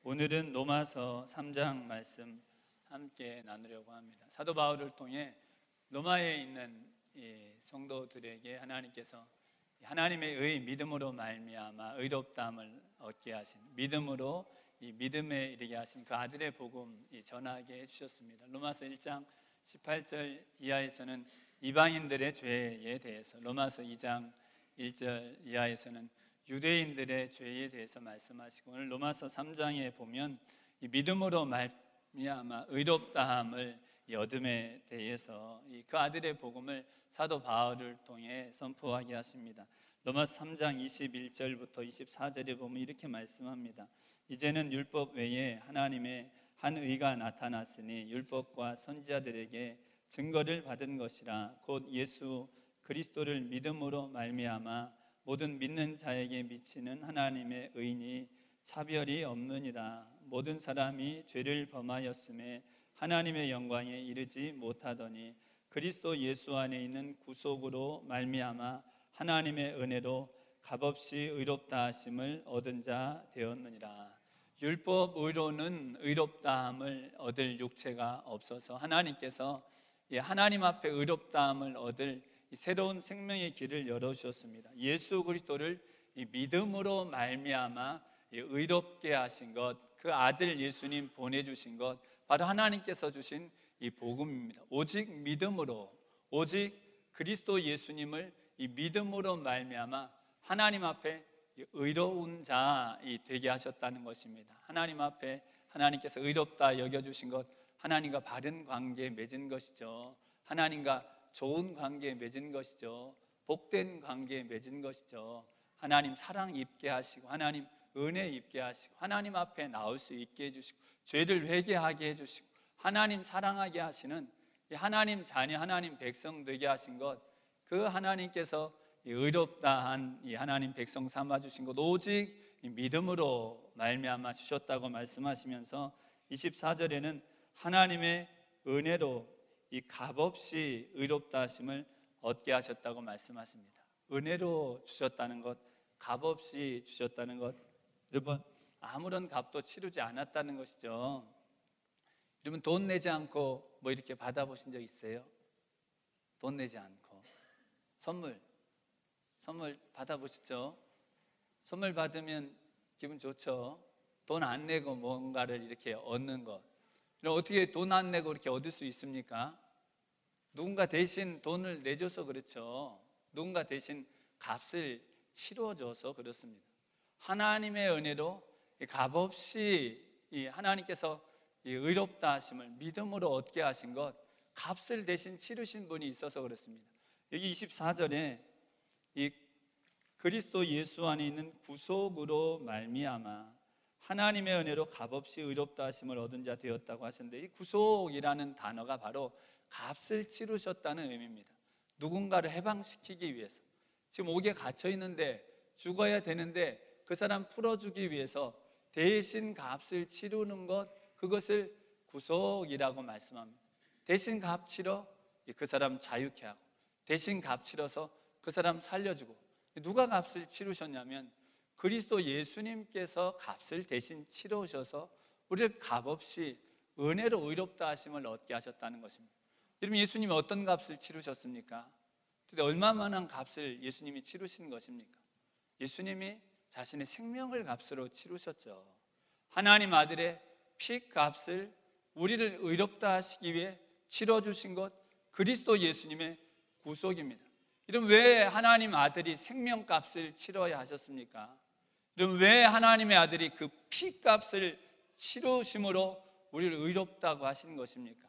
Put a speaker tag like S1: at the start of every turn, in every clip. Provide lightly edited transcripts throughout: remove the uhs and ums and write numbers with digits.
S1: 오늘은 로마서 3장 말씀 함께 나누려고 합니다. 사도 바울을 통해 로마에 있는 성도들에게 하나님께서 하나님의 의 믿음으로 말미암아 의롭다함을 얻게 하신, 믿음으로 이 믿음에 이르게 하신 그 아들의 복음 전하게 해주셨습니다. 로마서 1장 18절 이하에서는 이방인들의 죄에 대해서, 로마서 2장 1절 이하에서는 유대인들의 죄에 대해서 말씀하시고, 오늘 로마서 3장에 보면 이 믿음으로 말미암아 의롭다함을 얻음에 대해서 그 아들의 복음을 사도 바울을 통해 선포하게 하십니다. 로마서 3장 21절부터 24절에 보면 이렇게 말씀합니다. 이제는 율법 외에 하나님의 한 의가 나타났으니 율법과 선지자들에게 증거를 받은 것이라. 곧 예수 그리스도를 믿음으로 말미암아 모든 믿는 자에게 미치는 하나님의 의니 차별이 없느니라. 모든 사람이 죄를 범하였음에 하나님의 영광에 이르지 못하더니 그리스도 예수 안에 있는 구속으로 말미암아 하나님의 은혜로 값없이 의롭다 하심을 얻은 자 되었느니라. 율법 의로는 의롭다함을 얻을 육체가 없어서 하나님께서 하나님 앞에 의롭다함을 얻을 새로운 생명의 길을 열어주셨습니다. 예수 그리스도를 믿음으로 말미암아 의롭게 하신 것, 그 아들 예수님 보내주신 것, 바로 하나님께서 주신 이 복음입니다. 오직 믿음으로, 오직 그리스도 예수님을 이 믿음으로 말미암아 하나님 앞에 의로운 자 되게 하셨다는 것입니다. 하나님 앞에 하나님께서 의롭다 여겨주신 것, 하나님과 바른 관계에 맺은 것이죠. 하나님과 좋은 관계에 맺은 것이죠. 복된 관계에 맺은 것이죠. 하나님 사랑 입게 하시고, 하나님 은혜 입게 하시고, 하나님 앞에 나올 수 있게 해주시고, 죄를 회개하게 해주시고, 하나님 사랑하게 하시는 하나님 자녀, 하나님 백성 되게 하신 것, 그 하나님께서 의롭다 한 이 하나님 백성 삼아주신 것 오직 믿음으로 말미암아 주셨다고 말씀하시면서 24절에는 하나님의 은혜로 이 값없이 의롭다 하심을 얻게 하셨다고 말씀하십니다. 은혜로 주셨다는 것, 값없이 주셨다는 것, 여러분 아무런 값도 치르지 않았다는 것이죠. 여러분 돈 내지 않고 뭐 이렇게 받아보신 적 있어요? 돈 내지 않고 선물 받아보시죠? 선물 받으면 기분 좋죠. 돈 안 내고 뭔가를 이렇게 얻는 것, 그럼 어떻게 돈 안 내고 이렇게 얻을 수 있습니까? 누군가 대신 돈을 내줘서 그렇죠. 누군가 대신 값을 치러줘서 그렇습니다. 하나님의 은혜로 값없이 하나님께서 의롭다 하심을 믿음으로 얻게 하신 것, 값을 대신 치르신 분이 있어서 그렇습니다. 여기 24절에 이 그리스도 예수 안에 있는 구속으로 말미암아 하나님의 은혜로 값없이 의롭다 하심을 얻은 자 되었다고 하셨는데, 이 구속이라는 단어가 바로 값을 치르셨다는 의미입니다. 누군가를 해방시키기 위해서, 지금 옥에 갇혀 있는데 죽어야 되는데 그 사람 풀어주기 위해서 대신 값을 치르는 것, 그것을 구속이라고 말씀합니다. 대신 값 치러 그 사람 자유케 하고, 대신 값 치러서 그 사람 살려주고. 누가 값을 치르셨냐면 그리스도 예수님께서 값을 대신 치르셔서 우리를 값없이 은혜로 의롭다 하심을 얻게 하셨다는 것입니다. 여러분 예수님이 어떤 값을 치르셨습니까? 근데 얼마만한 값을 예수님이 치르신 것입니까? 예수님이 자신의 생명을 값으로 치르셨죠. 하나님 아들의 피 값을 우리를 의롭다 하시기 위해 치러주신 것, 그리스도 예수님의 구속입니다. 여러분 왜 하나님 아들이 생명값을 치러야 하셨습니까? 여러분 왜 하나님의 아들이 그 피값을 치르심으로 우리를 의롭다고 하신 것입니까?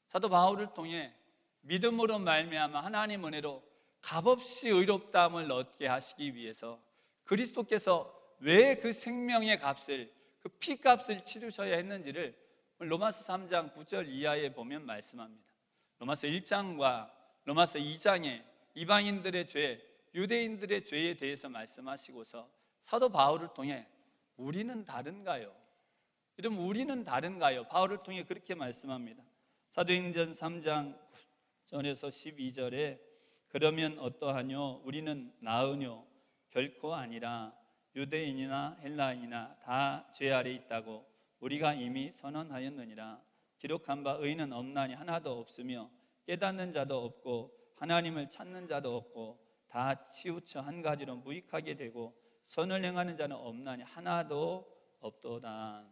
S1: 사도 바울을 통해 믿음으로 말미암아 하나님 은혜로 값없이 의롭다함을 얻게 하시기 위해서 그리스도께서 왜 그 생명의 값을, 그 피값을 치르셔야 했는지를 로마서 3장 9절 이하에 보면 말씀합니다. 로마서 1장과 로마서 2장에 이방인들의 죄, 유대인들의 죄에 대해서 말씀하시고서 사도 바울을 통해 우리는 다른가요? 여러분 우리는 다른가요? 바울을 통해 그렇게 말씀합니다. 사도행전 3장 전에서 12절에 그러면 어떠하뇨? 우리는 나으뇨? 결코 아니라 유대인이나 헬라인이나 다 죄 아래 있다고 우리가 이미 선언하였느니라. 기록한 바 의인은 없나니 하나도 없으며 깨닫는 자도 없고 하나님을 찾는 자도 없고 다 치우쳐 한 가지로 무익하게 되고 선을 행하는 자는 없나니 하나도 없도다.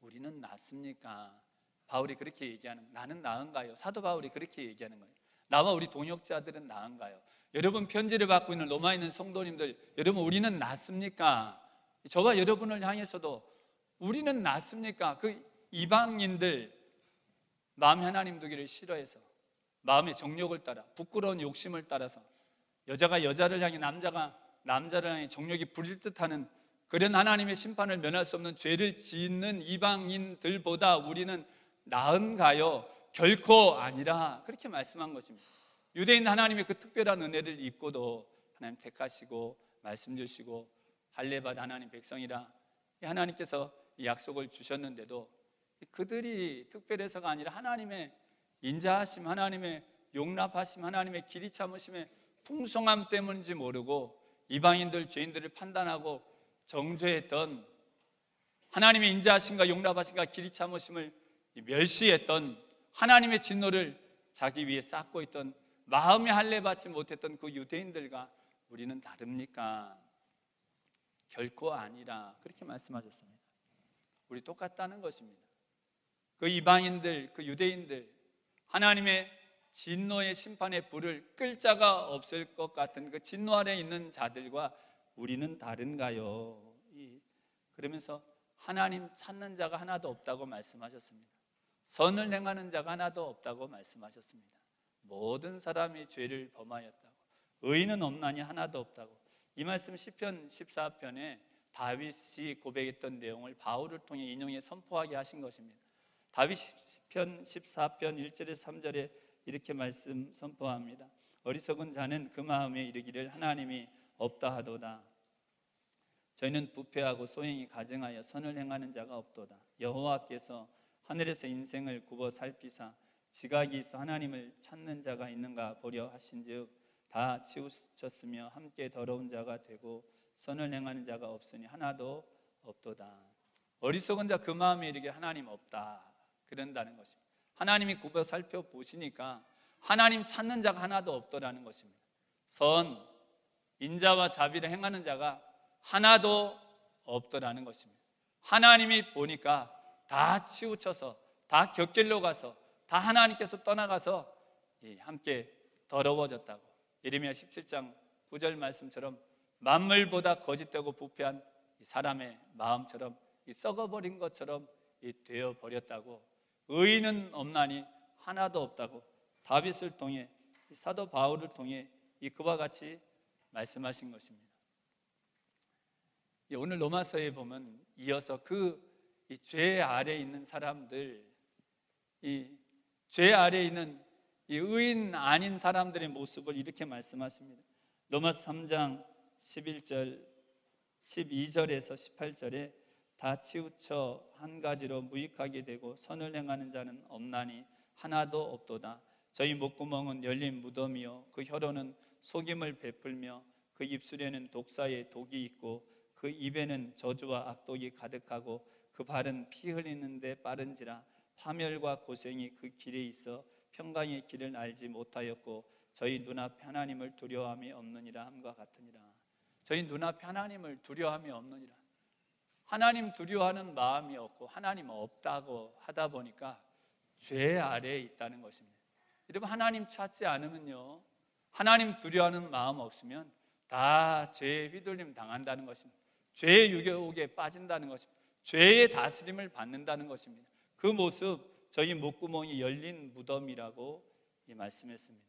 S1: 우리는 낫습니까? 바울이 그렇게 얘기하는, 나는 나은가요? 사도 바울이 그렇게 얘기하는 거예요. 나와 우리 동역자들은 나은가요? 여러분 편지를 받고 있는 로마에 있는 성도님들, 여러분 우리는 낫습니까? 저와 여러분을 향해서도 우리는 낫습니까? 그 이방인들 마음이 하나님 두기를 싫어해서 마음의 정욕을 따라 부끄러운 욕심을 따라서 여자가 여자를 향해 남자가 남자를 향해 정욕이 부릴 듯하는 그런 하나님의 심판을 면할 수 없는 죄를 짓는 이방인들보다 우리는 나은가요? 결코 아니라 그렇게 말씀한 것입니다. 유대인 하나님의 그 특별한 은혜를 입고도 하나님 택하시고 말씀 주시고 할례받은 하나님 백성이라 하나님께서 이 약속을 주셨는데도 그들이 특별해서가 아니라 하나님의 인자하심, 하나님의 용납하심, 하나님의 길이 참으심의 풍성함 때문인지 모르고 이방인들, 죄인들을 판단하고 정죄했던, 하나님의 인자하심과 용납하심과 길이 참으심을 멸시했던, 하나님의 진노를 자기 위에 쌓고 있던, 마음에 할례받지 못했던 그 유대인들과 우리는 다릅니까? 결코 아니라 그렇게 말씀하셨습니다. 우리 똑같다는 것입니다. 그 이방인들, 그 유대인들, 하나님의 진노의 심판의 불을 끌 자가 없을 것 같은 그 진노 아래 있는 자들과 우리는 다른가요? 그러면서 하나님 찾는 자가 하나도 없다고 말씀하셨습니다. 선을 행하는 자가 하나도 없다고 말씀하셨습니다. 모든 사람이 죄를 범하였다고, 의인은 없나니 하나도 없다고. 이 말씀 시편 14편에 다윗이 고백했던 내용을 바울을 통해 인용해 선포하게 하신 것입니다. 다윗 시편 14편 1절에서 3절에 이렇게 말씀 선포합니다. 어리석은 자는 그 마음에 이르기를 하나님이 없다 하도다. 저희는 부패하고 소행이 가증하여 선을 행하는 자가 없도다. 여호와께서 하늘에서 인생을 굽어 살피사 지각이 있어 하나님을 찾는 자가 있는가 보려 하신즉 다 치우쳤으며 함께 더러운 자가 되고 선을 행하는 자가 없으니 하나도 없도다. 어리석은 자 그 마음에 이르기를 하나님 없다, 그런다는 것입니다. 하나님이 굽어 살펴보시니까 하나님 찾는 자가 하나도 없더라는 것입니다. 선, 인자와 자비를 행하는 자가 하나도 없더라는 것입니다. 하나님이 보니까 다 치우쳐서, 다 곁길로 가서, 다 하나님께서 떠나가서 함께 더러워졌다고. 예레미야 17장 9절 말씀처럼 만물보다 거짓되고 부패한 사람의 마음처럼 썩어버린 것처럼 되어버렸다고. 의인은 없나니 하나도 없다고 다윗을 통해, 사도 바울을 통해 그와 같이 말씀하신 것입니다. 오늘 로마서에 보면 이어서 그 죄 아래에 있는 사람들, 죄 아래에 있는 의인 아닌 사람들의 모습을 이렇게 말씀하십니다. 로마서 3장 11절 12절에서 18절에 다 치우쳐 한 가지로 무익하게 되고 선을 행하는 자는 없나니 하나도 없도다. 저희 목구멍은 열린 무덤이요 그 혀로는 속임을 베풀며 그 입술에는 독사의 독이 있고 그 입에는 저주와 악독이 가득하고 그 발은 피 흘리는데 빠른지라 파멸과 고생이 그 길에 있어 평강의 길을 알지 못하였고 저희 눈앞에 하나님을 두려워함이 없느니라 함과 같으니라. 저희 눈앞에 하나님을 두려워함이 없느니라. 하나님 두려워하는 마음이 없고 하나님 없다고 하다 보니까 죄 아래에 있다는 것입니다. 여러분, 하나님 찾지 않으면요, 하나님 두려워하는 마음 없으면 다 죄에 휘둘림 당한다는 것입니다. 죄의 유혹에 빠진다는 것입니다. 죄의 다스림을 받는다는 것입니다. 그 모습, 저희 목구멍이 열린 무덤이라고 말씀했습니다.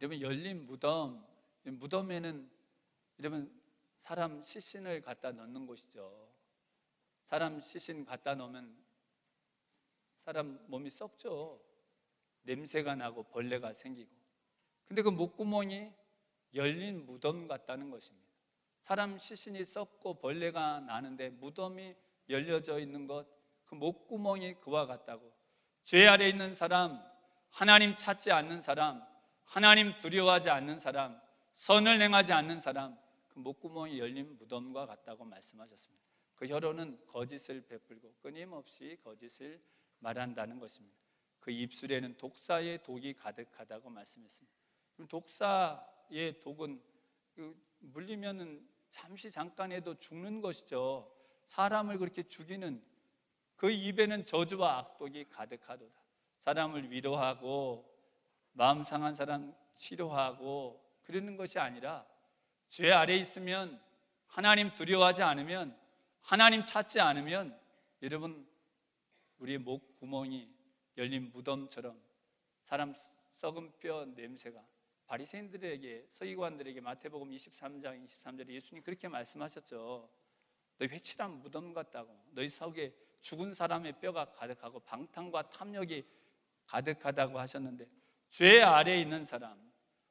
S1: 여러분, 열린 무덤, 무덤에는 여러분 사람 시신을 갖다 넣는 곳이죠. 사람 시신 갖다 놓으면 사람 몸이 썩죠. 냄새가 나고 벌레가 생기고. 근데 그 목구멍이 열린 무덤 같다는 것입니다. 사람 시신이 썩고 벌레가 나는데 무덤이 열려져 있는 것, 그 목구멍이 그와 같다고. 죄 아래 있는 사람, 하나님 찾지 않는 사람, 하나님 두려워하지 않는 사람, 선을 행하지 않는 사람, 그 목구멍이 열린 무덤과 같다고 말씀하셨습니다. 그 혀로는 거짓을 베풀고 끊임없이 거짓을 말한다는 것입니다. 그 입술에는 독사의 독이 가득하다고 말씀했습니다. 독사의 독은 물리면은 잠시 잠깐에도 죽는 것이죠. 사람을 그렇게 죽이는 그 입에는 저주와 악독이 가득하도다. 사람을 위로하고 마음 상한 사람 치료하고 그러는 것이 아니라 죄 아래 있으면, 하나님 두려워하지 않으면, 하나님 찾지 않으면 여러분 우리의 목 구멍이 열린 무덤처럼 사람 썩은 뼈 냄새가 바리새인들에게, 서기관들에게 마태복음 23장 23절에 예수님 그렇게 말씀하셨죠. 너희 회칠한 무덤 같다고. 너희 속에 죽은 사람의 뼈가 가득하고 방탕과 탐욕이 가득하다고 하셨는데, 죄 아래에 있는 사람,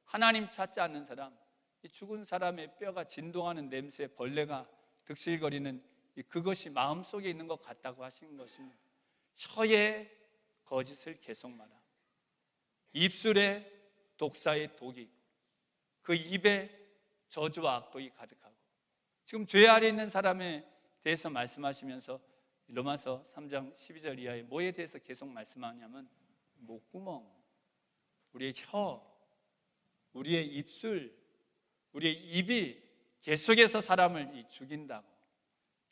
S1: 하나님 찾지 않는 사람, 이 죽은 사람의 뼈가 진동하는 냄새, 벌레가 득실거리는 그것이 마음속에 있는 것 같다고 하신 것입니다. 혀에 거짓을 계속 말하고 입술에 독사의 독이 있고 그 입에 저주와 악독이 가득하고, 지금 죄 아래 있는 사람에 대해서 말씀하시면서 로마서 3장 12절 이하에 뭐에 대해서 계속 말씀하냐면 목구멍, 우리의 혀, 우리의 입술, 우리의 입이 계속해서 사람을 죽인다고,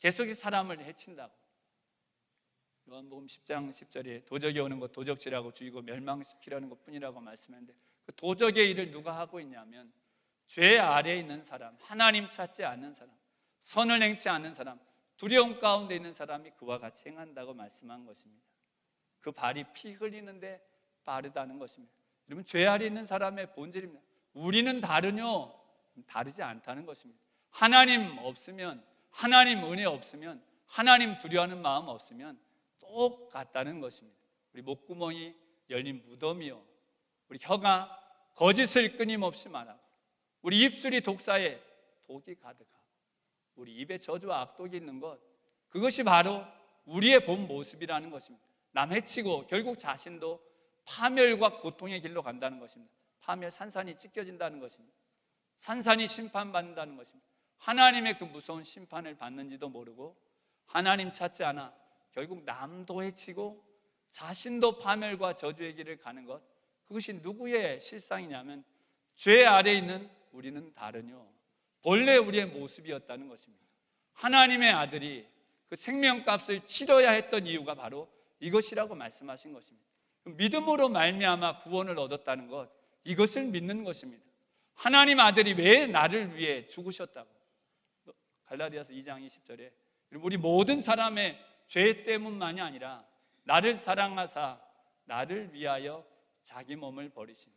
S1: 계속해서 사람을 해친다고. 요한복음 10장 10절에 도적이 오는 것 도적질하고 죽이고 멸망시키려는 것 뿐이라고 말씀했는데, 그 도적의 일을 누가 하고 있냐면 죄 아래에 있는 사람, 하나님 찾지 않는 사람, 선을 행치 않는 사람, 두려움 가운데 있는 사람이 그와 같이 행한다고 말씀한 것입니다. 그 발이 피 흘리는데 빠르다는 것입니다. 여러분, 죄 아래에 있는 사람의 본질입니다. 우리는 다르뇨? 다르지 않다는 것입니다. 하나님 없으면, 하나님 은혜 없으면, 하나님 두려워하는 마음 없으면 똑같다는 것입니다. 우리 목구멍이 열린 무덤이요, 우리 혀가 거짓을 끊임없이 말하고, 우리 입술이 독사에 독이 가득하고, 우리 입에 저주와 악독이 있는 것, 그것이 바로 우리의 본 모습이라는 것입니다. 남 해치고 결국 자신도 파멸과 고통의 길로 간다는 것입니다. 파멸, 산산이 찢겨진다는 것입니다. 산산이 심판받는다는 것입니다. 하나님의 그 무서운 심판을 받는지도 모르고 하나님 찾지 않아 결국 남도 해치고 자신도 파멸과 저주의 길을 가는 것, 그것이 누구의 실상이냐면 죄 아래 있는 우리는 다르뇨, 본래 우리의 모습이었다는 것입니다. 하나님의 아들이 그 생명값을 치러야 했던 이유가 바로 이것이라고 말씀하신 것입니다. 믿음으로 말미암아 구원을 얻었다는 것, 이것을 믿는 것입니다. 하나님 아들이 왜 나를 위해 죽으셨다고. 갈라디아서 2장 20절에 우리 모든 사람의 죄 때문만이 아니라 나를 사랑하사 나를 위하여 자기 몸을 버리신,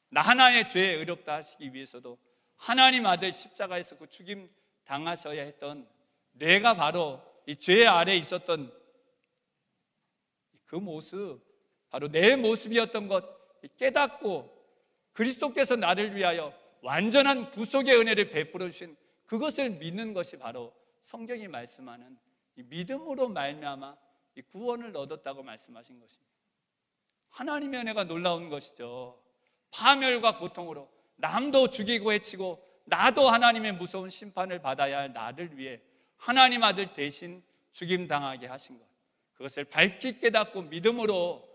S1: 나 하나의 죄에 의롭다 하시기 위해서도 하나님 아들 십자가에서 그 죽임 당하셔야 했던 내가 바로 이 죄 아래에 있었던 그 모습, 바로 내 모습이었던 것 깨닫고 그리스도께서 나를 위하여 완전한 구속의 은혜를 베풀어 주신 그것을 믿는 것이 바로 성경이 말씀하는 이 믿음으로 말미암아 이 구원을 얻었다고 말씀하신 것입니다. 하나님의 은혜가 놀라운 것이죠. 파멸과 고통으로 남도 죽이고 해치고 나도 하나님의 무서운 심판을 받아야 할 나를 위해 하나님 아들 대신 죽임당하게 하신 것, 그것을 밝히 깨닫고 믿음으로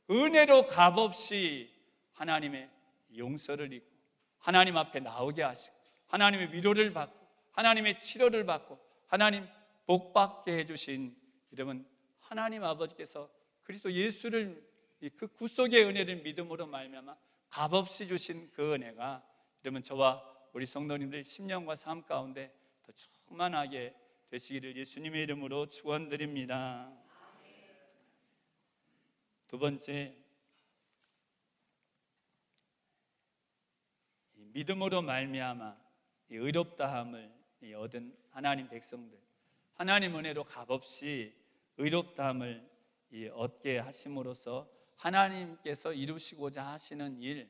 S1: 은혜로 값없이 하나님의 용서를 입고 하나님 앞에 나오게 하시고 하나님의 위로를 받고 하나님의 치료를 받고 하나님 복받게 해주신 여러분, 하나님 아버지께서 그리스도 예수를 그 구속의 은혜를 믿음으로 말미암아 값없이 주신 그 은혜가 여러분 저와 우리 성도님들 10년과 삶 가운데 더 충만하게 되시기를 예수님의 이름으로 축원드립니다. 두 번째, 믿음으로 말미암아 의롭다함을 얻은 하나님 백성들, 하나님 은혜로 값없이 의롭다함을 얻게 하심으로써 하나님께서 이루시고자 하시는 일,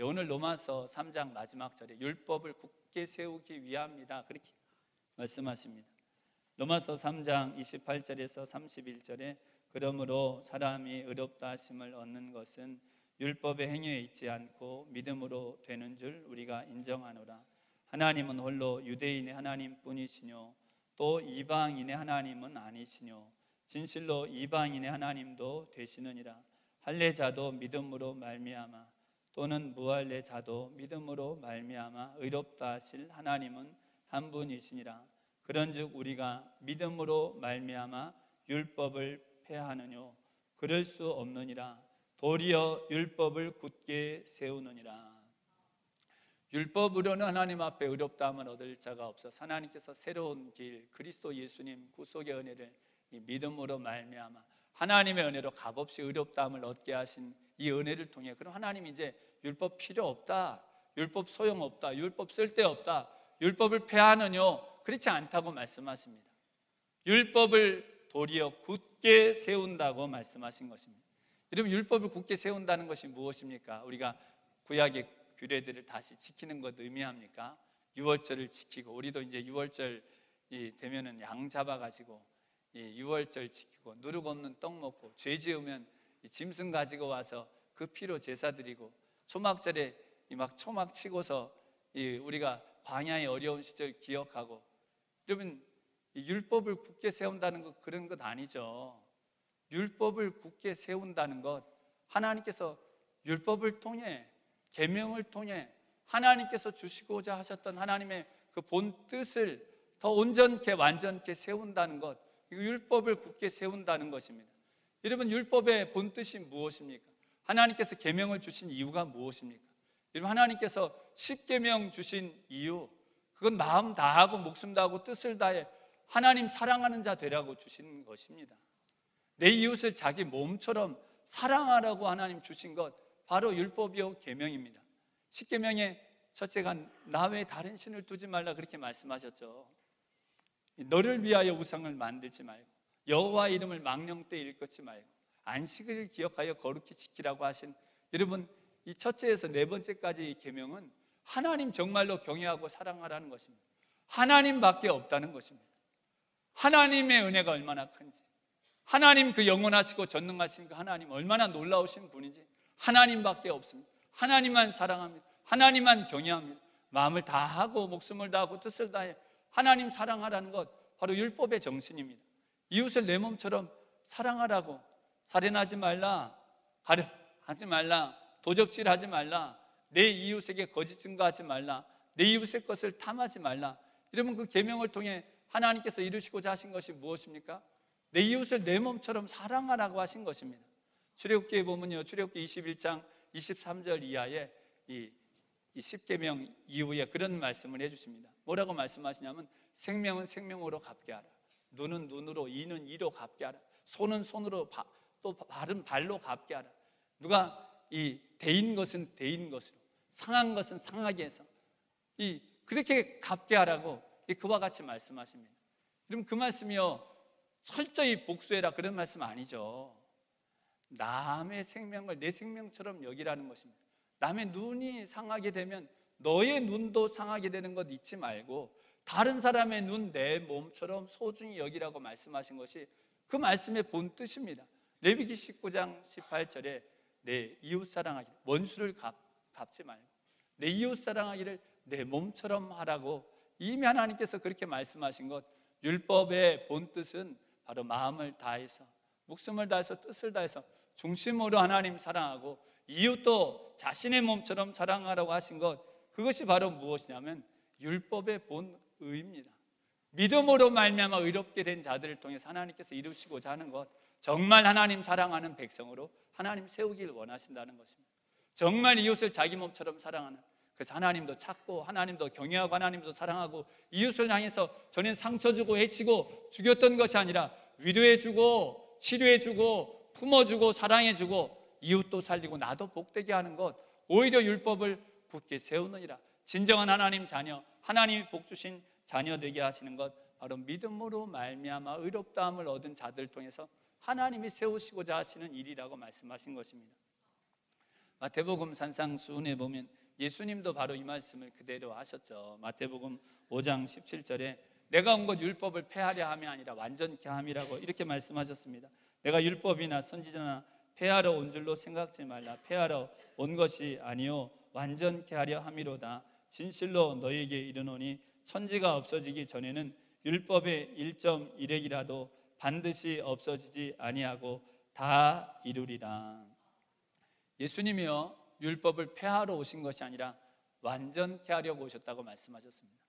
S1: 오늘 로마서 3장 마지막 절에 율법을 굳게 세우기 위함이다 그렇게 말씀하십니다. 로마서 3장 28절에서 31절에 그러므로 사람이 의롭다 하심을 얻는 것은 율법의 행위에 있지 않고 믿음으로 되는 줄 우리가 인정하노라. 하나님은 홀로 유대인의 하나님뿐이시뇨 또 이방인의 하나님은 아니시뇨 진실로 이방인의 하나님도 되시느니라. 할례자도 믿음으로 말미암아 또는 무할례자도 믿음으로 말미암아 의롭다 하실 하나님은 한 분이시니라. 그런즉 우리가 믿음으로 말미암아 율법을 폐하느뇨 그럴 수 없느니라. 도리어 율법을 굳게 세우느니라. 율법으로는 하나님 앞에 의롭다함을 얻을 자가 없어서 하나님께서 새로운 길 그리스도 예수님 구속의 은혜를 이 믿음으로 말미암아 하나님의 은혜로 값없이 의롭다함을 얻게 하신 이 은혜를 통해 그럼 하나님이 이제 율법 필요 없다, 율법 소용없다, 율법 쓸데없다, 율법을 폐하느뇨 그렇지 않다고 말씀하십니다. 율법을 도리어 굳게 세운다고 말씀하신 것입니다. 여러분 율법을 굳게 세운다는 것이 무엇입니까? 우리가 구약의 규례들을 다시 지키는 것 의미합니까? 유월절을 지키고 우리도 이제 유월절이 되면은 양 잡아가지고 유월절 지키고 누룩 없는 떡 먹고 죄 지으면 짐승 가지고 와서 그 피로 제사 드리고 초막절에 막 초막 치고서 우리가 광야의 어려운 시절 기억하고 여러분 율법을 굳게 세운다는 것 그런 것 아니죠. 율법을 굳게 세운다는 것 하나님께서 율법을 통해 계명을 통해 하나님께서 주시고자 하셨던 하나님의 그 본 뜻을 더 온전케 완전케 세운다는 것 이거 율법을 굳게 세운다는 것입니다. 여러분 율법의 본 뜻이 무엇입니까? 하나님께서 계명을 주신 이유가 무엇입니까? 여러분 하나님께서 십계명 주신 이유 그건 마음 다하고 목숨 다하고 뜻을 다해 하나님 사랑하는 자 되라고 주신 것입니다. 내 이웃을 자기 몸처럼 사랑하라고 하나님 주신 것 바로 율법이요 계명입니다. 십계명의 첫째가 나 외에 다른 신을 두지 말라 그렇게 말씀하셨죠. 너를 위하여 우상을 만들지 말고 여호와 이름을 망령 때 일컫지 말고 안식을 기억하여 거룩히 지키라고 하신 여러분 이 첫째에서 네 번째까지 이 계명은 하나님 정말로 경외하고 사랑하라는 것입니다. 하나님밖에 없다는 것입니다. 하나님의 은혜가 얼마나 큰지 하나님 그 영원하시고 전능하신 그 하나님 얼마나 놀라우신 분인지 하나님밖에 없습니다. 하나님만 사랑합니다. 하나님만 경외합니다. 마음을 다하고 목숨을 다하고 뜻을 다해 하나님 사랑하라는 것 바로 율법의 정신입니다. 이웃을 내 몸처럼 사랑하라고 살인하지 말라, 가늠하지 말라, 도적질하지 말라, 내 이웃에게 거짓 증거하지 말라, 내 이웃의 것을 탐하지 말라. 이러면 그 계명을 통해 하나님께서 이루시고자 하신 것이 무엇입니까? 내 이웃을 내 몸처럼 사랑하라고 하신 것입니다. 출애굽기에 보면요 출애굽기 21장 23절 이하에 이 십계명 이후에 그런 말씀을 해주십니다. 뭐라고 말씀하시냐면 생명은 생명으로 갚게 하라, 눈은 눈으로, 이는 이로 갚게 하라, 손은 손으로, 또 발은 발로 갚게 하라. 누가 대인 것은 대인 것으로, 상한 것은 상하게 해서 그렇게 갚게 하라고 그와 같이 말씀하십니다. 그럼 그 말씀이요 철저히 복수해라 그런 말씀 아니죠. 남의 생명을 내 생명처럼 여기라는 것입니다. 남의 눈이 상하게 되면 너의 눈도 상하게 되는 것 잊지 말고 다른 사람의 눈 내 몸처럼 소중히 여기라고 말씀하신 것이 그 말씀의 본 뜻입니다. 레위기 19장 18절에 내 이웃 사랑하기를 원수를 갚지 말고 내 이웃 사랑하기를 내 몸처럼 하라고 이미 하나님께서 그렇게 말씀하신 것 율법의 본 뜻은 바로 마음을 다해서 목숨을 다해서 뜻을 다해서 중심으로 하나님 사랑하고 이웃도 자신의 몸처럼 사랑하라고 하신 것 그것이 바로 무엇이냐면 율법의 본의입니다. 믿음으로 말미암아 의롭게 된 자들을 통해서 하나님께서 이루시고자 하는 것 정말 하나님 사랑하는 백성으로 하나님 세우기를 원하신다는 것입니다. 정말 이웃을 자기 몸처럼 사랑하는 그래서 하나님도 찾고 하나님도 경외하고 하나님도 사랑하고 이웃을 향해서 전엔 상처 주고 해치고 죽였던 것이 아니라 위로해주고 치료해주고 품어주고 사랑해주고 이웃도 살리고 나도 복되게 하는 것 오히려 율법을 굳게 세우느니라. 진정한 하나님 자녀 하나님이 복 주신 자녀 되게 하시는 것 바로 믿음으로 말미암아 의롭다함을 얻은 자들을 통해서 하나님이 세우시고자 하시는 일이라고 말씀하신 것입니다. 마태복음 산상수훈에 보면 예수님도 바로 이 말씀을 그대로 하셨죠. 마태복음 5장 17절에 내가 온 것 율법을 폐하려 함이 아니라 완전케 함이라고 이렇게 말씀하셨습니다. 내가 율법이나 선지자나 폐하러 온 줄로 생각지 말라. 폐하러 온 것이 아니요 완전케 하려 함이로다. 진실로 너희에게 이르노니 천지가 없어지기 전에는 율법의 1.1획이라도 반드시 없어지지 아니하고 다 이루리라. 예수님이요 율법을 폐하러 오신 것이 아니라 완전케 하려고 오셨다고 말씀하셨습니다.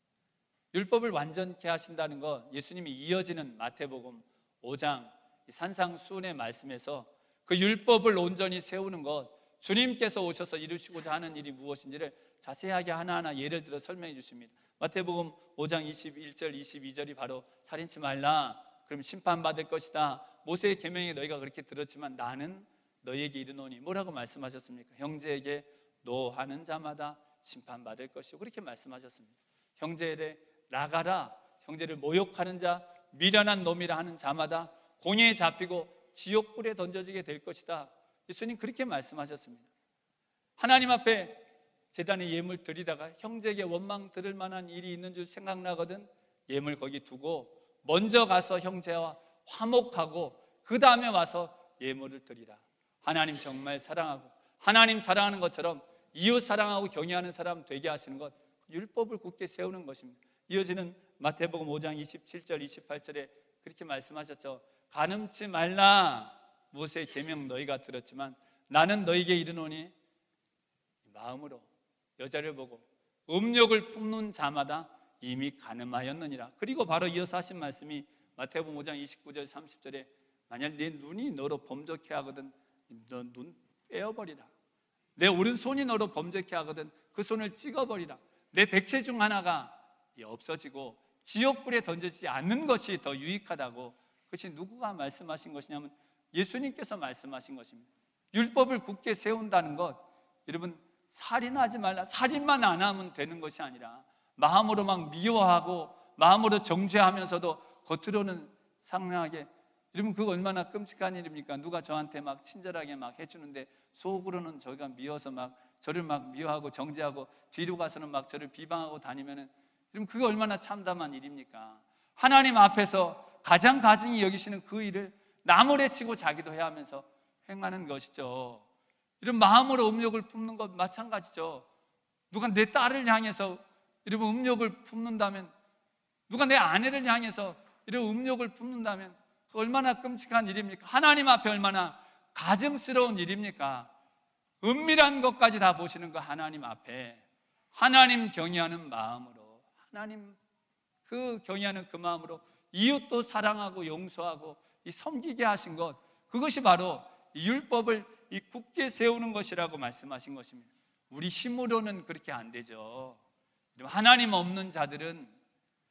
S1: 율법을 완전케 하신다는 것, 예수님이 이어지는 마태복음 5장 산상수훈의 말씀에서 그 율법을 온전히 세우는 것, 주님께서 오셔서 이루시고자 하는 일이 무엇인지를 자세하게 하나하나 예를 들어 설명해 주십니다. 마태복음 5장 21절 22절이 바로 살인치 말라 그럼 심판받을 것이다. 모세의 계명에 너희가 그렇게 들었지만 나는 너희에게 이르노니 뭐라고 말씀하셨습니까? 형제에게 노하는 자마다 심판받을 것이요 그렇게 말씀하셨습니다. 형제를 나가라, 형제를 모욕하는 자, 미련한 놈이라 하는 자마다 공회에 잡히고 지옥불에 던져지게 될 것이다. 예수님 그렇게 말씀하셨습니다. 하나님 앞에 제단에 예물 드리다가 형제에게 원망 들을 만한 일이 있는 줄 생각나거든 예물 거기 두고 먼저 가서 형제와 화목하고 그 다음에 와서 예물을 드리라. 하나님 정말 사랑하고 하나님 사랑하는 것처럼 이웃 사랑하고 경외하는 사람 되게 하시는 것, 율법을 굳게 세우는 것입니다. 이어지는 마태복음 5장 27절 28절에 그렇게 말씀하셨죠. 간음치 말라. 모세의 계명 너희가 들었지만 나는 너희에게 이르노니 마음으로 여자를 보고 음욕을 품는 자마다 이미 간음하였느니라. 그리고 바로 이어서 하신 말씀이 마태복음 5장 29절 30절에 만약 내 눈이 너로 범죄케 하거든 너 눈 빼어버리라. 내 오른손이 너로 범죄케 하거든 그 손을 찍어버리라. 내 백체 중 하나가 없어지고 지옥불에 던져지지 않는 것이 더 유익하다고. 그것이 누구가 말씀하신 것이냐면 예수님께서 말씀하신 것입니다. 율법을 굳게 세운다는 것, 여러분 살인하지 말라, 살인만 안 하면 되는 것이 아니라 마음으로 막 미워하고 마음으로 정죄하면서도 겉으로는 상냥하게, 여러분 그거 얼마나 끔찍한 일입니까? 누가 저한테 막 친절하게 막 해주는데 속으로는 저희가 미워서 막 저를 막 미워하고 정죄하고 뒤로 가서는 막 저를 비방하고 다니면은 여러분 그거 얼마나 참담한 일입니까? 하나님 앞에서 가장 가증히 여기시는 그 일을 나무래 치고 자기도 해야 하면서 행하는 것이죠. 이런 마음으로 음욕을 품는 것 마찬가지죠. 누가 내 딸을 향해서 이런 음욕을 품는다면, 누가 내 아내를 향해서 이런 음욕을 품는다면 얼마나 끔찍한 일입니까? 하나님 앞에 얼마나 가증스러운 일입니까? 은밀한 것까지 다 보시는 그 하나님 앞에 하나님 경외하는 마음으로, 하나님 그 경외하는 그 마음으로 이웃도 사랑하고 용서하고 섬기게 하신 것, 그것이 바로 율법을 굳게 세우는 것이라고 말씀하신 것입니다. 우리 힘으로는 그렇게 안 되죠. 하나님 없는 자들은,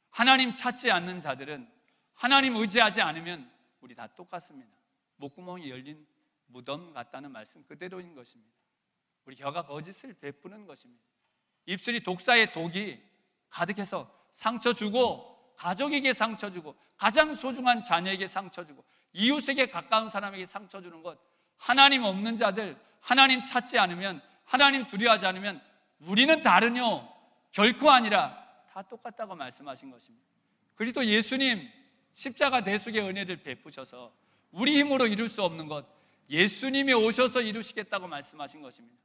S1: 하나님 찾지 않는 자들은, 하나님 의지하지 않으면 우리 다 똑같습니다. 목구멍이 열린 무덤 같다는 말씀 그대로인 것입니다. 우리 혀가 거짓을 베푸는 것입니다. 입술이 독사의 독이 가득해서 상처 주고, 가족에게 상처 주고, 가장 소중한 자녀에게 상처 주고, 이웃에게 가까운 사람에게 상처 주는 것, 하나님 없는 자들, 하나님 찾지 않으면, 하나님 두려워하지 않으면 우리는 다르뇨 결코 아니라 다 똑같다고 말씀하신 것입니다. 그리고 예수님 십자가 대속의 은혜를 베푸셔서 우리 힘으로 이룰 수 없는 것 예수님이 오셔서 이루시겠다고 말씀하신 것입니다.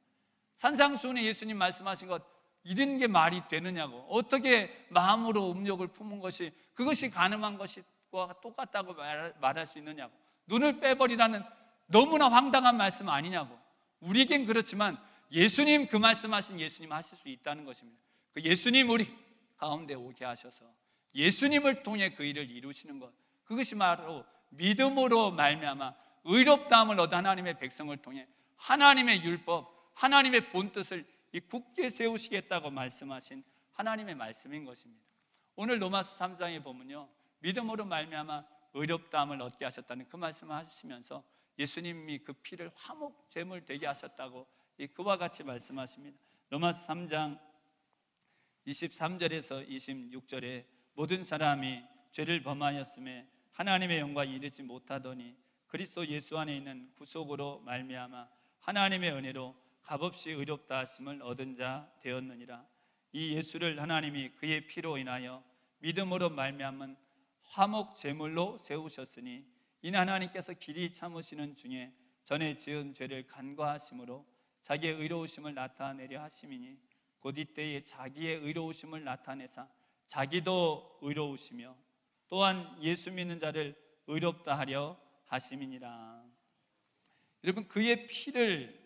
S1: 산상수훈에 예수님 말씀하신 것 이런 게 말이 되느냐고, 어떻게 마음으로 음욕을 품은 것이 그것이 가늠한 것과 똑같다고 말할 수 있느냐고, 눈을 빼버리라는 너무나 황당한 말씀 아니냐고. 우리에겐 그렇지만 예수님 그 말씀하신 예수님 하실 수 있다는 것입니다. 그 예수님 우리 가운데 오게 하셔서 예수님을 통해 그 일을 이루시는 것, 그것이 바로 믿음으로 말미암아 의롭다함을 얻은 하나님의 백성을 통해 하나님의 율법, 하나님의 본뜻을 굳게 세우시겠다고 말씀하신 하나님의 말씀인 것입니다. 오늘 로마서 3장에 보면요, 믿음으로 말미암아 의롭다함을 얻게 하셨다는 그 말씀을 하시면서 예수님이 그 피를 화목 제물 되게 하셨다고 그와 같이 말씀하십니다. 로마서 3장 23절에서 26절에 모든 사람이 죄를 범하였음에 하나님의 영광에 이르지 못하더니 그리스도 예수 안에 있는 구속으로 말미암아 하나님의 은혜로 값없이 의롭다 하심을 얻은 자 되었느니라. 이 예수를 하나님이 그의 피로 인하여 믿음으로 말미암은 화목 제물로 세우셨으니 이는 하나님께서 길이 참으시는 중에 전에 지은 죄를 간과하심으로 자기의 의로우심을 나타내려 하심이니 곧 이때에 자기의 의로우심을 나타내사 자기도 의로우시며 또한 예수 믿는 자를 의롭다 하려 하심이니라. 여러분, 그의 피를,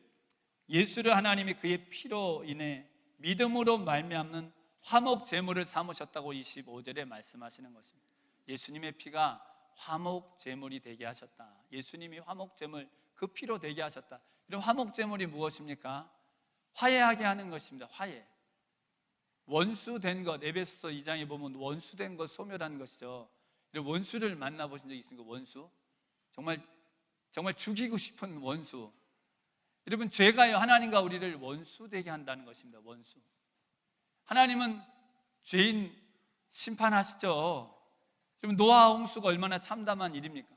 S1: 예수를 하나님이 그의 피로 인해 믿음으로 말미암는 화목 제물을 삼으셨다고 25절에 말씀하시는 것입니다. 예수님의 피가 화목 제물이 되게 하셨다. 예수님이 화목 제물, 그 피로 되게 하셨다. 이런 화목 제물이 무엇입니까? 화해하게 하는 것입니다. 화해. 원수된 것, 에베소서 2장에 보면 원수된 것, 소멸한 것이죠. 이런 원수를 만나보신 적 있습니까? 원수? 정말 죽이고 싶은 원수. 여러분, 죄가요 하나님과 우리를 원수되게 한다는 것입니다. 원수. 하나님은 죄인 심판하시죠. 여러분, 노아 홍수가 얼마나 참담한 일입니까?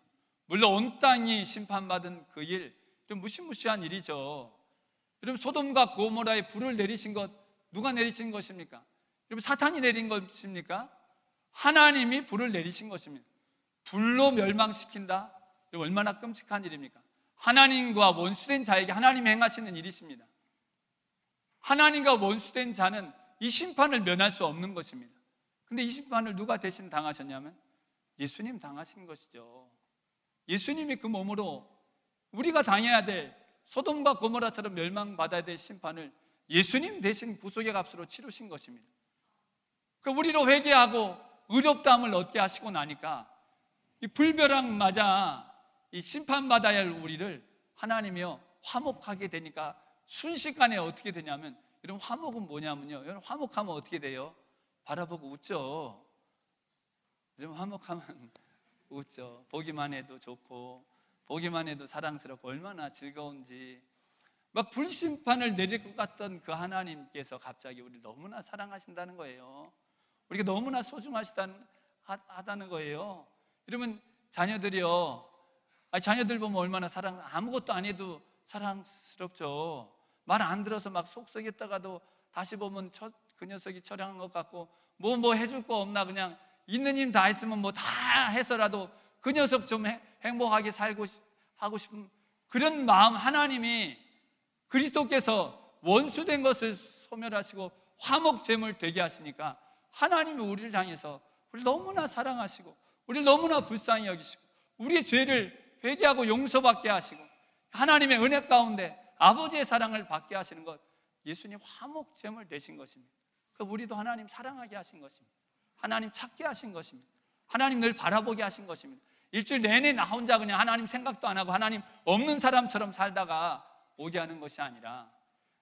S1: 물론 온 땅이 심판받은 그 일, 좀 무시무시한 일이죠. 여러분, 소돔과 고모라에 불을 내리신 것 누가 내리신 것입니까? 여러분, 사탄이 내린 것입니까? 하나님이 불을 내리신 것입니다. 불로 멸망시킨다? 얼마나 끔찍한 일입니까? 하나님과 원수된 자에게 하나님이 행하시는 일이십니다. 하나님과 원수된 자는 이 심판을 면할 수 없는 것입니다. 근데 이 심판을 누가 대신 당하셨냐면 예수님 당하신 것이죠. 예수님이 그 몸으로 우리가 당해야 될 소돔과 고모라처럼 멸망받아야 될 심판을 예수님 대신 구속의 값으로 치르신 것입니다. 우리로 회개하고 의롭다함을 얻게 하시고 나니까 이 불벼랑 맞아 이 심판받아야 할 우리를 하나님이요 화목하게 되니까 순식간에 어떻게 되냐면, 여러분, 화목은 뭐냐면요, 여러분, 화목하면 어떻게 돼요? 바라보고 웃죠. 여러분, 화목하면 웃죠. 보기만 해도 좋고 보기만 해도 사랑스럽고 얼마나 즐거운지. 막 불심판을 내릴 것 같던 그 하나님께서 갑자기 우리를 너무나 사랑하신다는 거예요. 우리가 너무나 소중하다는 거예요. 여러분, 자녀들이요, 자녀들 보면 얼마나 아무것도 안 해도 사랑스럽죠. 말 안 들어서 막 속 썩였다가도 다시 보면 그 녀석이 처량한 것 같고 뭐 해줄 거 없나, 그냥 있는 힘 다 했으면 뭐 다 해서라도 그 녀석 좀 행복하게 하고 싶은 그런 마음, 하나님이 그리스도께서 원수된 것을 소멸하시고 화목 제물 되게 하시니까 하나님이 우리를 향해서 우리를 너무나 사랑하시고 우리를 너무나 불쌍히 여기시고 우리의 죄를 회개하고 용서받게 하시고 하나님의 은혜 가운데 아버지의 사랑을 받게 하시는 것, 예수님 화목 제물 되신 것입니다. 우리도 하나님 사랑하게 하신 것입니다. 하나님 찾게 하신 것입니다. 하나님 늘 바라보게 하신 것입니다. 일주일 내내 나 혼자 그냥 하나님 생각도 안 하고 하나님 없는 사람처럼 살다가 오게 하는 것이 아니라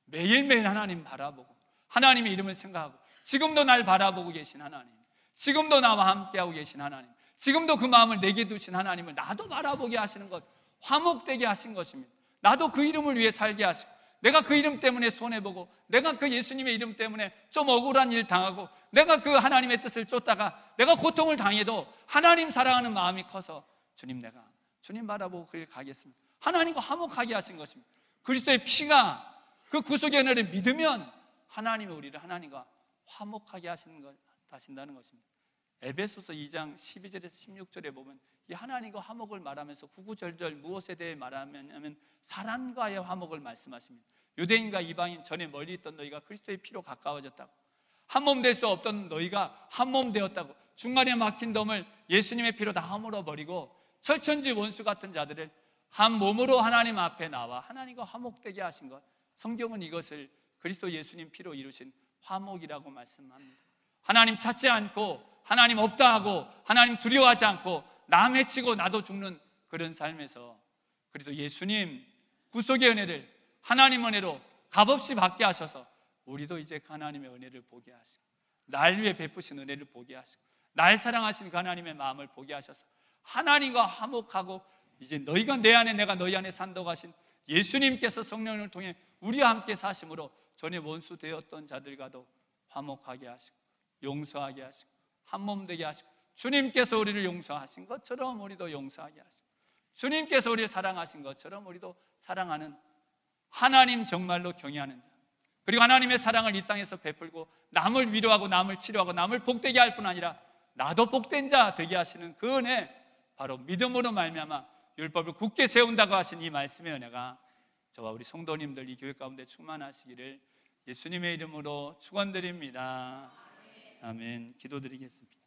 S1: 매일매일 하나님 바라보고 하나님의 이름을 생각하고 지금도 날 바라보고 계신 하나님, 지금도 나와 함께하고 계신 하나님, 지금도 그 마음을 내게 두신 하나님을 나도 바라보게 하시는 것, 화목되게 하신 것입니다. 나도 그 이름을 위해 살게 하시고 내가 그 이름 때문에 손해보고 내가 그 예수님의 이름 때문에 좀 억울한 일 당하고 내가 그 하나님의 뜻을 쫓다가 내가 고통을 당해도 하나님 사랑하는 마음이 커서 내가 주님 바라보고 그 길 가겠습니다. 하나님과 화목하게 하신 것입니다. 그리스도의 피가 그 구속의 은혜를 믿으면 하나님이 우리를 하나님과 화목하게 하신다는 것입니다. 에베소서 2장 12절에서 16절에 보면 이 하나님과 화목을 말하면서 구구절절 무엇에 대해 말하냐면 사랑과의 화목을 말씀하십니다. 유대인과 이방인 전에 멀리 있던 너희가 그리스도의 피로 가까워졌다고, 한 몸 될 수 없던 너희가 한 몸 되었다고, 중간에 막힌 덤을 예수님의 피로 다 허물어 버리고 철천지 원수 같은 자들을 한 몸으로 하나님 앞에 나와 하나님과 화목되게 하신 것, 성경은 이것을 그리스도 예수님 피로 이루신 화목이라고 말씀합니다. 하나님 찾지 않고 하나님 없다 하고 하나님 두려워하지 않고 남 해치고 나도 죽는 그런 삶에서 그래도 예수님 구속의 은혜를 하나님 은혜로 값없이 받게 하셔서 우리도 이제 하나님의 은혜를 보게 하시고 날 위해 베푸신 은혜를 보게 하시고 날 사랑하신 그 하나님의 마음을 보게 하셔서 하나님과 화목하고 이제 너희가 내 안에 내가 너희 안에 산다고 하신 예수님께서 성령을 통해 우리와 함께 사심으로 전에 원수 되었던 자들과도 화목하게 하시고 용서하게 하시고 한 몸 되게 하시고 주님께서 우리를 용서하신 것처럼 우리도 용서하게 하시고 주님께서 우리를 사랑하신 것처럼 우리도 사랑하는 하나님 정말로 경외하는 자, 그리고 하나님의 사랑을 이 땅에서 베풀고 남을 위로하고 남을 치료하고 남을 복되게 할 뿐 아니라 나도 복된 자 되게 하시는 그 은혜, 바로 믿음으로 말미암아 율법을 굳게 세운다고 하신 이 말씀의 은혜가 저와 우리 성도님들 이 교회 가운데 충만하시기를 예수님의 이름으로 축원드립니다. 아멘. 기도드리겠습니다.